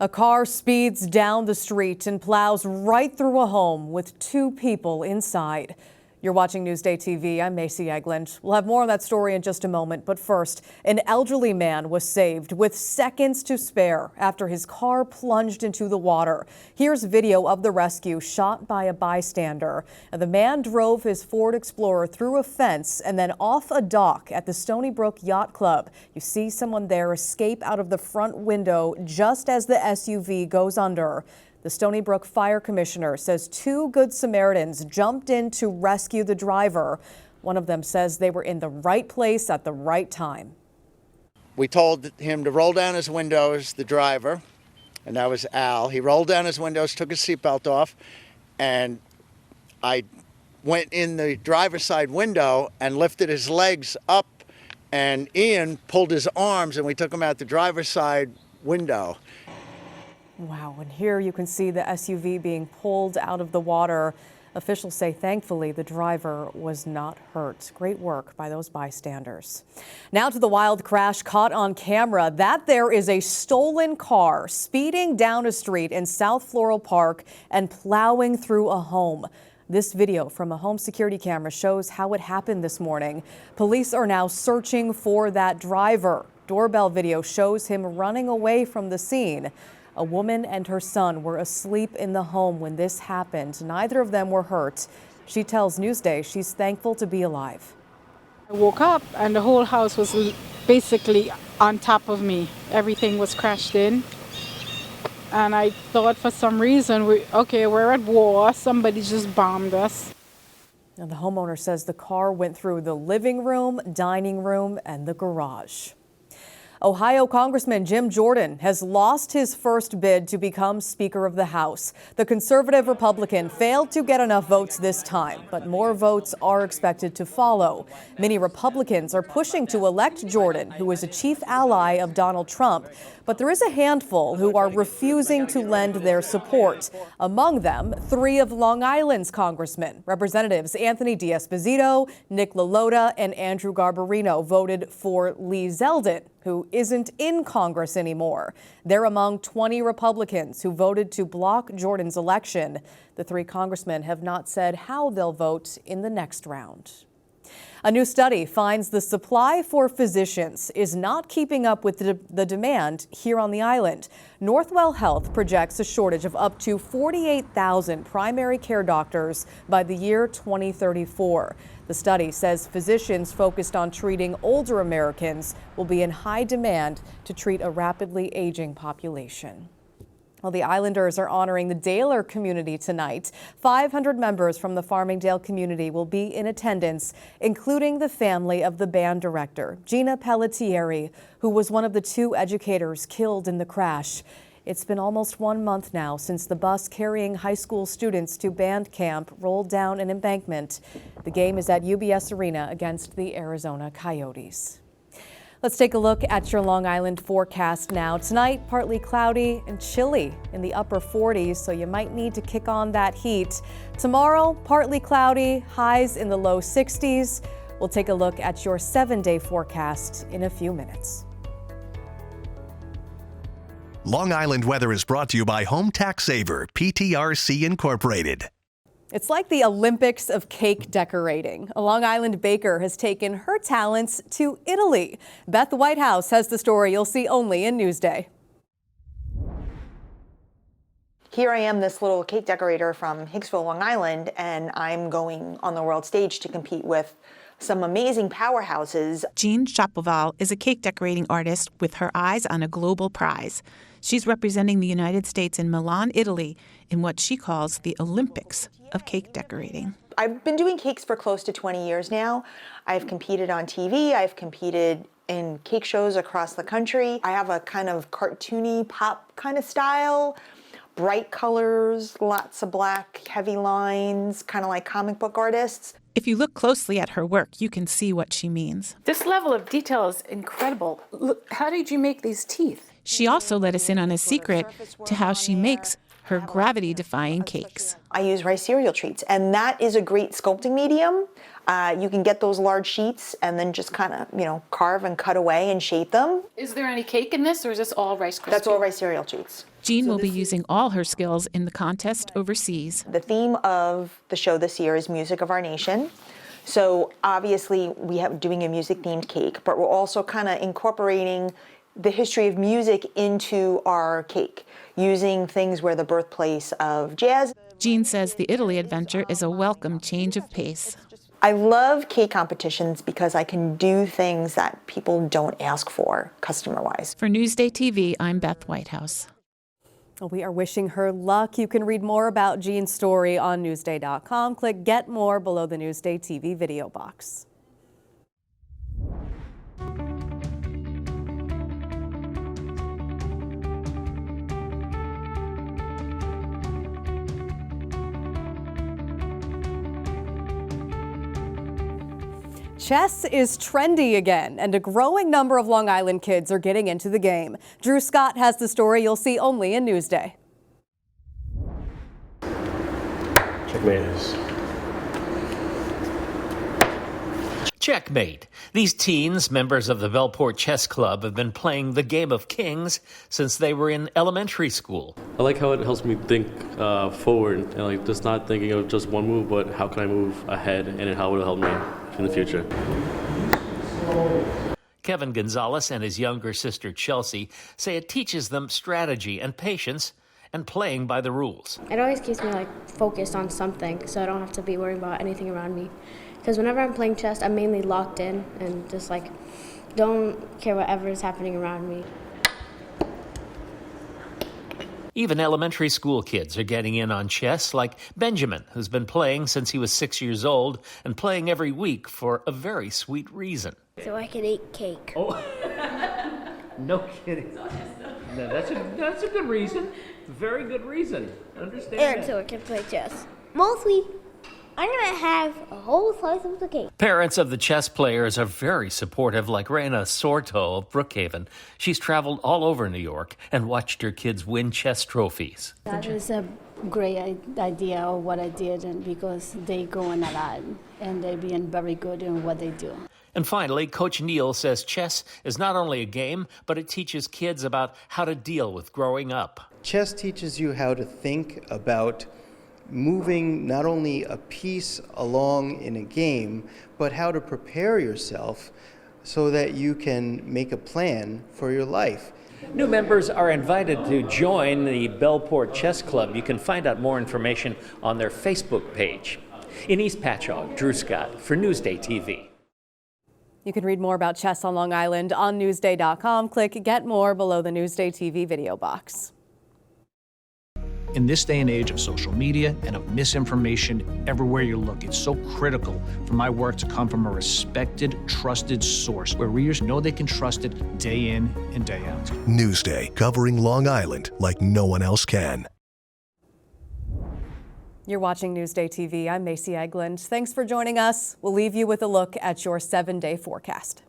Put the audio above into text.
A car speeds down the street and plows right through a home with two people inside. You're watching NewsdayTV. I'm Macy Eglund. We'll have more on that story in just a moment. But first, an elderly man was saved with seconds to spare after his car plunged into the water. Here's video of the rescue shot by a bystander. The man drove his Ford Explorer through a fence and then off a dock at the Stony Brook Yacht Club. You see someone there escape out of the front window just as the SUV goes under. The Stony Brook Fire Commissioner says two Good Samaritans jumped in to rescue the driver. One of them says they were in the right place at the right time. We told him to roll down his windows, the driver, and that was Al. He rolled down his windows, took his seatbelt off, and I went in the driver's side window and lifted his legs up, and Ian pulled his arms, and we took him out the driver's side window. Wow, and here you can see the SUV being pulled out of the water. Officials say thankfully the driver was not hurt. Great work by those bystanders. Now to the wild crash caught on camera. That there is a stolen car speeding down a street in South Floral Park and plowing through a home. This video from a home security camera shows how it happened this morning. Police are now searching for that driver. Doorbell video shows him running away from the scene. A woman and her son were asleep in the home when this happened. Neither of them were hurt. She tells Newsday she's thankful to be alive. I woke up and the whole house was basically on top of me. Everything was crashed in. And I thought for some reason, we're at war. Somebody just bombed us. Now, the homeowner says the car went through the living room, dining room, and the garage. Ohio Congressman Jim Jordan has lost his first bid to become Speaker of the House. The conservative Republican failed to get enough votes this time, but more votes are expected to follow. Many Republicans are pushing to elect Jordan, who is a chief ally of Donald Trump, but there is a handful who are refusing to lend their support. Among them, three of Long Island's congressmen. Representatives Anthony D'Esposito, Nick LaLota, and Andrew Garbarino voted for Lee Zeldin, who isn't in Congress anymore. They're among 20 Republicans who voted to block Jordan's election. The three congressmen have not said how they'll vote in the next round. A new study finds the supply for physicians is not keeping up with the demand here on the island. Northwell Health projects a shortage of up to 48,000 primary care doctors by the year 2034. The study says physicians focused on treating older Americans will be in high demand to treat a rapidly aging population. Well, the Islanders are honoring the Daler community tonight. 500 members from the Farmingdale community will be in attendance, including the family of the band director, Gina Pelletieri, who was one of the two educators killed in the crash. It's been almost 1 month now since the bus carrying high school students to band camp rolled down an embankment. The game is at UBS Arena against the Arizona Coyotes. Let's take a look at your Long Island forecast now. Tonight, partly cloudy and chilly in the upper 40s, so you might need to kick on that heat. Tomorrow, partly cloudy, highs in the low 60s. We'll take a look at your 7-day forecast in a few minutes. Long Island weather is brought to you by Home Tax Saver, PTRC Incorporated. It's like the Olympics of cake decorating. A Long Island baker has taken her talents to Italy. Beth Whitehouse has the story you'll see only in Newsday. Here I am, this little cake decorator from Hicksville, Long Island, and I'm going on the world stage to compete with some amazing powerhouses. Jean Chapoval is a cake decorating artist with her eyes on a global prize. She's representing the United States in Milan, Italy, in what she calls the Olympics of cake decorating. I've been doing cakes for close to 20 years now. I've competed on TV. I've competed in cake shows across the country. I have a kind of cartoony pop kind of style, bright colors, lots of black, heavy lines, kind of like comic book artists. If you look closely at her work, you can see what she means. This level of detail is incredible. Look, how did you make these teeth? She also let us in on a secret to how she makes her gravity-defying cakes. I use rice cereal treats, and that is a great sculpting medium. You can get those large sheets and then just kind of, carve and cut away and shape them. Is there any cake in this, or is this all Rice Krispies? That's all rice cereal treats. Jean will be using all her skills in the contest overseas. The theme of the show this year is Music of Our Nation. So obviously we have doing a music-themed cake, but we're also kind of incorporating the history of music into our cake, using things where the birthplace of jazz. Jean says the Italy adventure is a welcome change of pace. I love cake competitions because I can do things that people don't ask for customer-wise. For Newsday TV, I'm Beth Whitehouse. We are wishing her luck. You can read more about Jean's story on Newsday.com. Click Get More below the Newsday TV video box. Chess is trendy again, and a growing number of Long Island kids are getting into the game. Drew Scott has the story you'll see only in Newsday. Checkmate. Checkmate. These teens, members of the Bellport Chess Club, have been playing the game of kings since they were in elementary school. I like how it helps me think forward, and just not thinking of just one move, but how can I move ahead, and how will it help me in the future. Kevin Gonzalez and his younger sister Chelsea say it teaches them strategy and patience and playing by the rules. It always keeps me focused on something, so I don't have to be worried about anything around me. Because whenever I'm playing chess, I'm mainly locked in and just don't care whatever is happening around me. Even elementary school kids are getting in on chess, like Benjamin, who's been playing since he was 6 years old and playing every week for a very sweet reason. So I can eat cake. Oh, no kidding. No, that's a good reason. Very good reason. Understand And that. so I can play chess. Mostly, I'm going to have a whole slice of the cake. Parents of the chess players are very supportive, like Raina Sorto of Brookhaven. She's traveled all over New York and watched her kids win chess trophies. That is a great idea of what I did, and because they going a lot and they being very good in what they do. And finally, Coach Neal says chess is not only a game, but it teaches kids about how to deal with growing up. Chess teaches you how to think about moving not only a piece along in a game, but how to prepare yourself so that you can make a plan for your life. New members are invited to join the Bellport Chess Club. You can find out more information on their Facebook page. In East Patchogue, Drew Scott for Newsday TV. You can read more about chess on Long Island on Newsday.com. Click Get More below the Newsday TV video box. In this day and age of social media and of misinformation everywhere you look, it's so critical for my work to come from a respected, trusted source where readers know they can trust it day in and day out. Newsday, covering Long Island like no one else can. You're watching Newsday TV. I'm Macy Eglund. Thanks for joining us. We'll leave you with a look at your 7-day forecast.